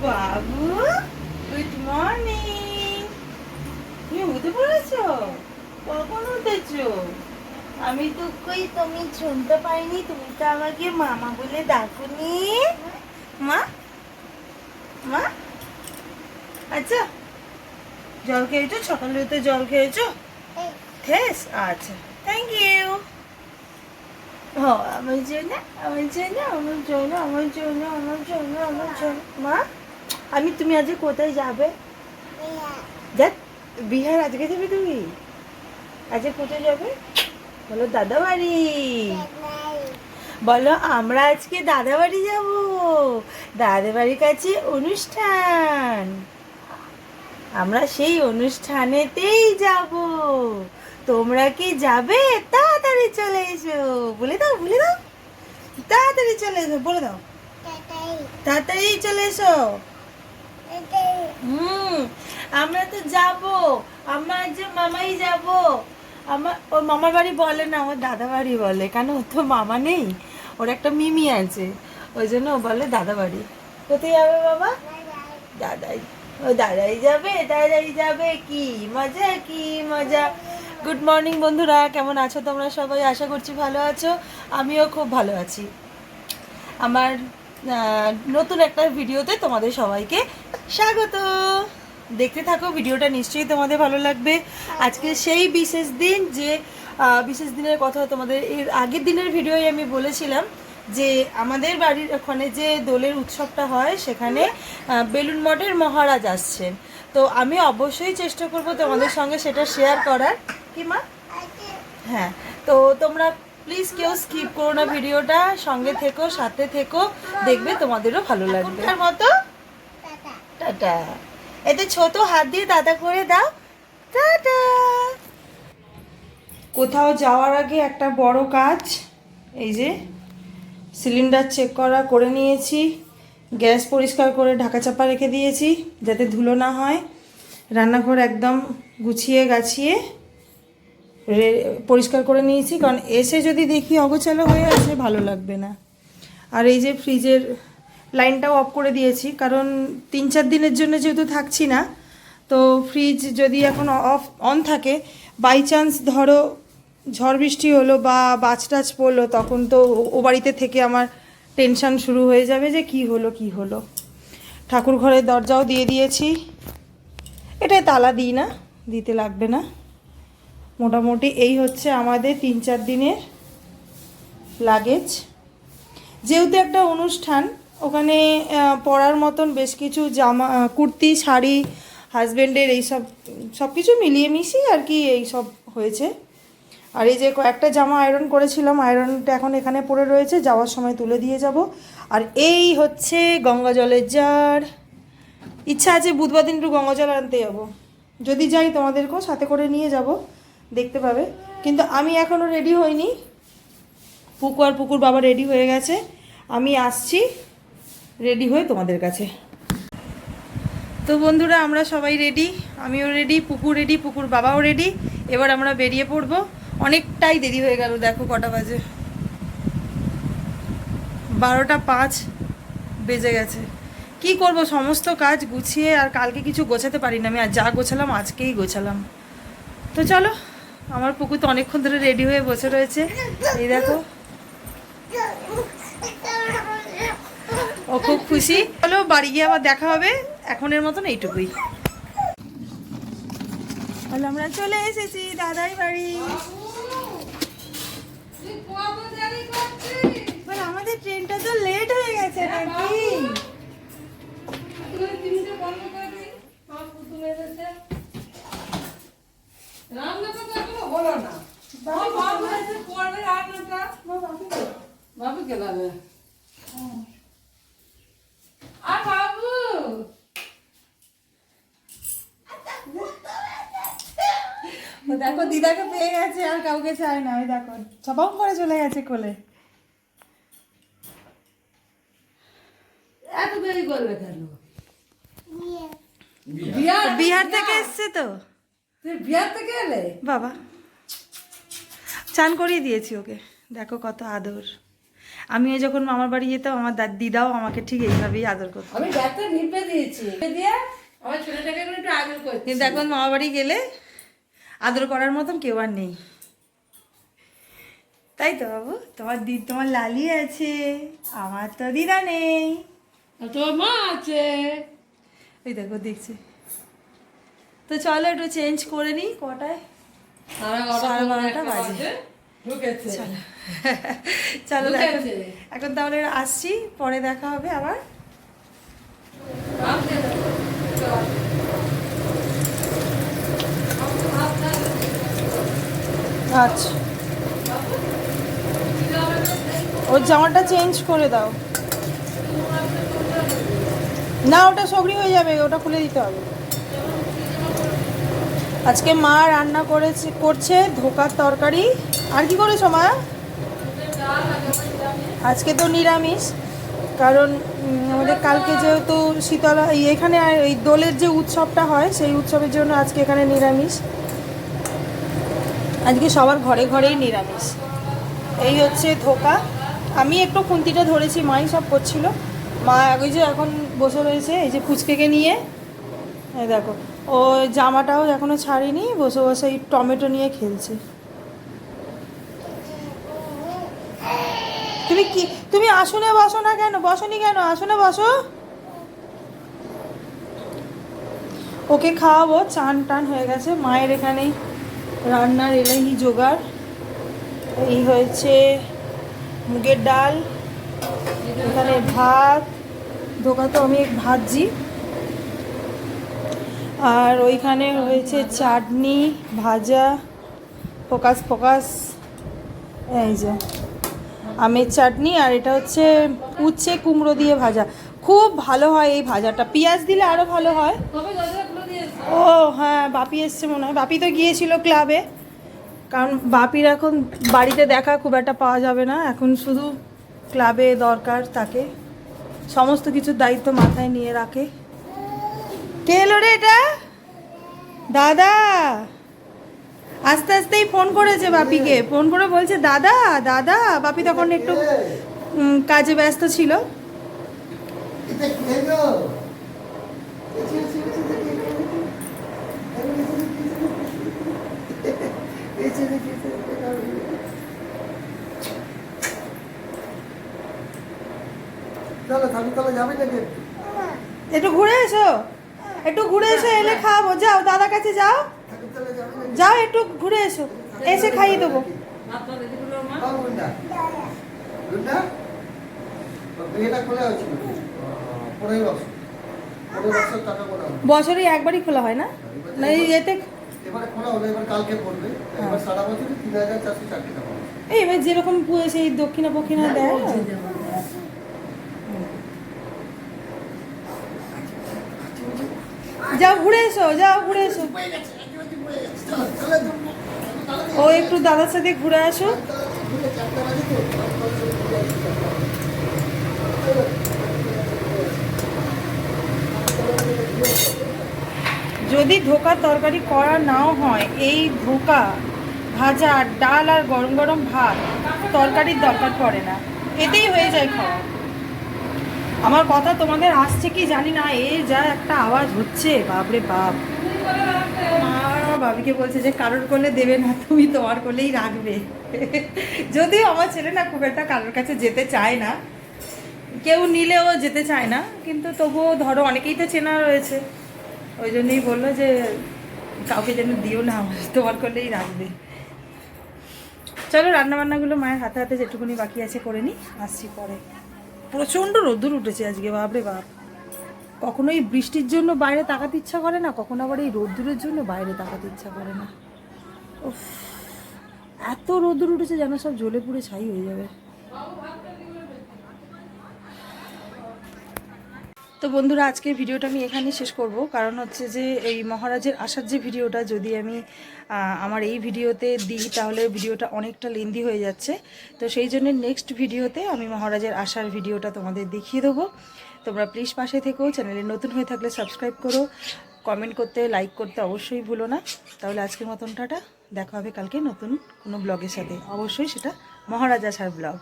বাবু, good morning. তুমি উঠে পড়েছো? কখন উঠেছো? আমি তো কই তুমি শুনতে পাইনি। তুমি তো আমাকে মামা বলে ডাকুনি। মা, মা, আচ্ছা, জল খেয়েছো? সকালে উঠে জল খেয়েছো? খেয়েছ? আচ্ছা, থ্যাংক ইউ। ও আমার জন্য, আমার জন্য, আমার জন্য, আমার জন্য, আমার জন্য, আমার জন্য। মা, তুমি আজকে কোথায় যাবে? দেখ, বিহার আজকে যাবে তুমি? আজকে কোথায় যাবে? বলো দাদা বাড়ি। বলো আমরা আজকে দাদা বাড়ি যাব। দাদা বাড়ির কাছে অনুষ্ঠান। আমরা সেই অনুষ্ঠানেতেই যাব। তোমরা কি যাবে? তাড়াতাড়ি চলে এসো। বলে দাও, বলে দাও। তাড়াতাড়ি চলে এসো, বলে দাও। তাড়াতাড়ি চলে এসো। হুম, আমরা তো যাব। আমার যে মামাই যাব। আমার ওর মামার বাড়ি বলে না, আমার দাদা বাড়ি বলে। কেন, ওর তো মামা নেই, ওর একটা মিমি আছে, ওই জন্য ও বলে দাদা বাড়ি। কোথায় যাবে বাবা? দাদাই। ও দাদাই যাবে, দাদাই যাবে। কি মজা, কি মজা। গুড মর্নিং বন্ধুরা, কেমন আছো তোমরা সবাই? আশা করছি ভালো আছো। আমিও খুব ভালো আছি। আমার নতুন একটা ভিডিওতে তোমাদের সবাইকে স্বাগত। দেখতে থাকো ভিডিওটা, নিশ্চয়ই তোমাদের ভালো লাগবে। আজকে সেই বিশেষ দিন, যে বিশেষ দিনের কথা তোমাদের এর আগের দিনের ভিডিওয় আমি বলেছিলাম যে আমাদের বাড়ির ওখানে যে দোলের উৎসবটা হয় সেখানে বেলুন মঠের মহারাজ আসছেন। তো আমি অবশ্যই চেষ্টা করব তোমাদের সঙ্গে সেটা শেয়ার করার। কি মা? হ্যাঁ, তো তোমরা প্লিজ কেউ স্কিপ করো না ভিডিওটা, সঙ্গে থেকো, সাথে থেকো, দেখবে তোমাদেরও ভালো লাগবে। তার মতো টাটা। এতে ছোট হাত দিয়ে দাদা করে দাও। টাটা। কোথাও যাওয়ার আগে একটা বড় কাজ, এই যে সিলিন্ডার চেক করে নিয়েছি। গ্যাস পরিষ্কার করে ঢাকা চাপা রেখে দিয়েছি যাতে ধুলো না হয়। রান্নাঘর একদম গুছিয়ে গাছিয়ে পরিষ্কার করে নিয়েছি, কারণ এসে যদি দেখি অগোছালো হয়ে আছে ভালো লাগবে না। আর এই যে ফ্রিজের লাইনটাও অফ করে দিয়েছি, কারণ 3-4 দিনের জন্য যেহেতু থাকছি না, তো ফ্রিজ যদি এখন অন থাকে, বাই চান্স ধরো ঝড় বৃষ্টি হলো বা বাজ টাচ পড়লো, তখন তো ও বাড়িতে থেকে আমার টেনশান শুরু হয়ে যাবে যে কি হলো কি হলো। ঠাকুর ঘরের দরজাও দিয়ে দিয়েছি। এটাই তালা দিই না, দিতে লাগবে না। মোটামুটি এই হচ্ছে আমাদের 3-4 দিনের লাগেজ। যেহেতু একটা অনুষ্ঠান, ওখানে পরার মতন বেশ কিছু জামা, কুর্তি, শাড়ি, হাজব্যান্ডের এইসব সব কিছু মিলিয়ে মিশিয়ে আর কি এইসব হয়েছে। আর এই যে কয়েকটা জামা আয়রন করেছিলাম, আয়রনটা এখন এখানে পড়ে রয়েছে, যাওয়ার সময় তুলে দিয়ে যাব। আর এই হচ্ছে গঙ্গা জলের জার। ইচ্ছা আছে বুধবার দিন একটু গঙ্গা জল আনতে যাবো, যদি যাই তোমাদেরকেও সাথে করে নিয়ে যাব, দেখতে পাবে। কিন্তু আমি এখনও রেডি হইনি। পুকুর বাবা রেডি হয়ে গেছে, আমি আসছি রেডি হয়ে তোমাদের কাছে। তো বন্ধুরা, আমরা সবাই রেডি, আমিও রেডি, পুকুর রেডি, পুকুর বাবাও রেডি। এবার আমরা বেরিয়ে পড়বো। অনেকটাই দেরি হয়ে গেল, দেখো কটা বাজে, 12টা 5 বেজে গেছে। কি করব, সমস্ত কাজ গুছিয়ে আর কালকে কিছু গোছাতে পারি না আমি, আর যা গোছালাম আজকেই গোছালাম। তো চলো, আমার পুকুর তো অনেকক্ষণ ধরে রেডি হয়ে বসে রয়েছে, এই দেখো, ও খুব খুশি। চলো বাড়ি গিয়ে আবার দেখা হবে, এখনের মতন এইটুকুই। তাহলে আমরা চলে এসেছি দাদাই বাড়ি। আমাদের ট্রেনটা তো লেট হয়ে গেছে নাকি? দেখো দিদাকে পেয়ে গেছে, আর কাউকে চায় না। ওই দেখো ছপাম করে চলে গেছে কোলে। এত দেরি করবে কেন? বিহার থেকে এসছে তো। তুই বিহার থেকে এলে? বাবা চান করিয়ে দিয়েছি ওকে, দেখো কত আদর। আমিও যখন মামার বাড়ি যেতাম আমার দিদাও আমাকে ঠিক এইভাবেই আদর করতো। আমি ব্যাগটা নিপে দিয়েছি দিয়ে আমার ছেলেটাকে একটু আদর করছি। কিন্তু এখন মামার বাড়ি গেলে আদর করার মতন কেউ আর নেই, তাই তো বাবু? তোমার লালি আছে, আমার তো দিদা নেই। আর তোর মা আছে। ওই দেখো দেখছি। তো চলো একটু চেঞ্জ করে নিই। কটায়? 12:30 বাজে। ঢুকেছে। চলো দেখো, ঢুকেছে। এখন তাহলে আসছি, পরে দেখা হবে আবার। আচ্ছা, ওর জামাটা চেঞ্জ করে দাও না, ওটা সবরি হয়ে যাবে, ওটা খুলে দিতে হবে। আজকে মা রান্না করছে ধোকার তরকারি। আর কি করেছো মা? আজকে তো নিরামিষ, কারণ আমাদের কালকে যেহেতু শীতলা এখানে এই দোলের যে উৎসবটা হয় সেই উৎসবের জন্য আজকে এখানে নিরামিষ। আজকে সবার ঘরে ঘরেই নিরামিষ। এই হচ্ছে ধোকা। আমি একটু খুন্তিটা ধরেছি, মাই সব করছিল। মা ওই যে এখন বসে রয়েছে এই যে পুচকেকে নিয়ে। এই দেখো, ও জামাটাও এখনো ছাড়িনি, বসে বসে এই টমেটো নিয়ে খেলছে। তুমি আসনে বসো না কেন? বসনি কেন? আসনে বসো। ওকে খাওয়াবো। চান টান হয়ে গেছে মায়ের এখানেই, রান্নার এলেই জোগাড়। এই হয়েছে মুগের ডাল, এখানে ভাত, ধোকা তো আমি ভাজি, আর ওইখানে হয়েছে চাটনি ভাজা, ফোকাস এই যে আমের চাটনি, আর এটা হচ্ছে উচ্ছে কুমড়ো দিয়ে ভাজা। খুব ভালো হয় এই ভাজাটা, পেঁয়াজ দিলে আরও ভালো হয়। ও হ্যাঁ, বাপি এসছে মনে হয়। বাপি তো গিয়েছিল ক্লাবে, কারণ বাপির এখন বাড়িতে দেখা খুব একটা পাওয়া যাবে না, এখন শুধু ক্লাবে দরকার তাকে, সমস্ত কিছুর দায়িত্ব মাথায় নিয়ে রাখে। কে এলো রে এটা? দাদা আস্তে আস্তেই ফোন করেছে বাপিকে, ফোন করে বলছে দাদা দাদা। বাপি তখন একটু কাজে ব্যস্ত ছিল। একটু ঘুরে এসো, একটু ঘুরে এসো, এলে খাওয়াবো। যাও দাদার কাছে যাও, যাও একটু ঘুরে এসো, এসে খাইয়ে দেবো। বছরে একবারই খোলা হয় না? না এতে এই এবার যেরকম সেই দক্ষিণা পক্ষিণা দেয়। যাও ঘুরে এসো, যাও ঘুরে এসো। ও একটু দাদার সাথে ঘুরে আসো। যদি ধোকার তরকারি করা নাও হয়, এই ধোকা ভাজা ডাল আর গরম গরম ভাত, তরকারির দরকার পড়ে না, এতেই হয়ে যায় খাওয়া। আমার কথা তোমাদের আসছে কি জানি না, এই যা একটা আওয়াজ হচ্ছে বাপরে বাপ। বাবিকে বলছে যে কারোর কোলে দেবে না, তুমি তোমার কোলেই রাখবে। যদিও আমার ছেলে না খুব একটা কারোর কাছে যেতে চায় না, কেউ নিলেও যেতে চায় না, কিন্তু তবুও ধরো অনেকেই তো চেনা রয়েছে, ওই জন্যই বললো যে কাউকে যেন দিও না, তোমার কোলেই রাখবে। চলো রান্নাবান্নাগুলো মায়ের হাতে হাতে যেটুকুনি বাকি আছে করে নিই, আসছি পরে। প্রচণ্ড রোদ্দুর উঠেছে আজকে বাপরে বাপ। কখনো এই বৃষ্টির জন্য বাইরে তাকাতে ইচ্ছা করে না, কখনো আবার এই রোদ্দুরের জন্য বাইরে তাকাতে ইচ্ছা করে না। উফ, এত রোদ্দুর উঠেছে যেন সব জ্বলে পুড়ে ছাই হয়ে যাবে। তো বন্ধুরা, আজকের ভিডিওটা আমি এখানেই শেষ করব, কারণ হচ্ছে যে এই মহারাজের আসার যে ভিডিওটা যদি আমি আমার এই ভিডিওতে দিই তাহলে ভিডিওটা অনেকটা লেন্দি হয়ে যাচ্ছে। তো সেই জন্য নেক্সট ভিডিওতে আমি মহারাজের আসার ভিডিওটা তোমাদের দেখিয়ে দেবো। তোমরা প্লিজ পাশে থেকো, চ্যানেলে নতুন হয়ে থাকলে সাবস্ক্রাইব করো, কমেন্ট করতে লাইক করতে অবশ্যই ভুলো না। তাহলে আজকের মতন টাটা, দেখা হবে কালকে নতুন কোনো ব্লগের সাথে, অবশ্যই সেটা মহারাজ আসার ব্লগ।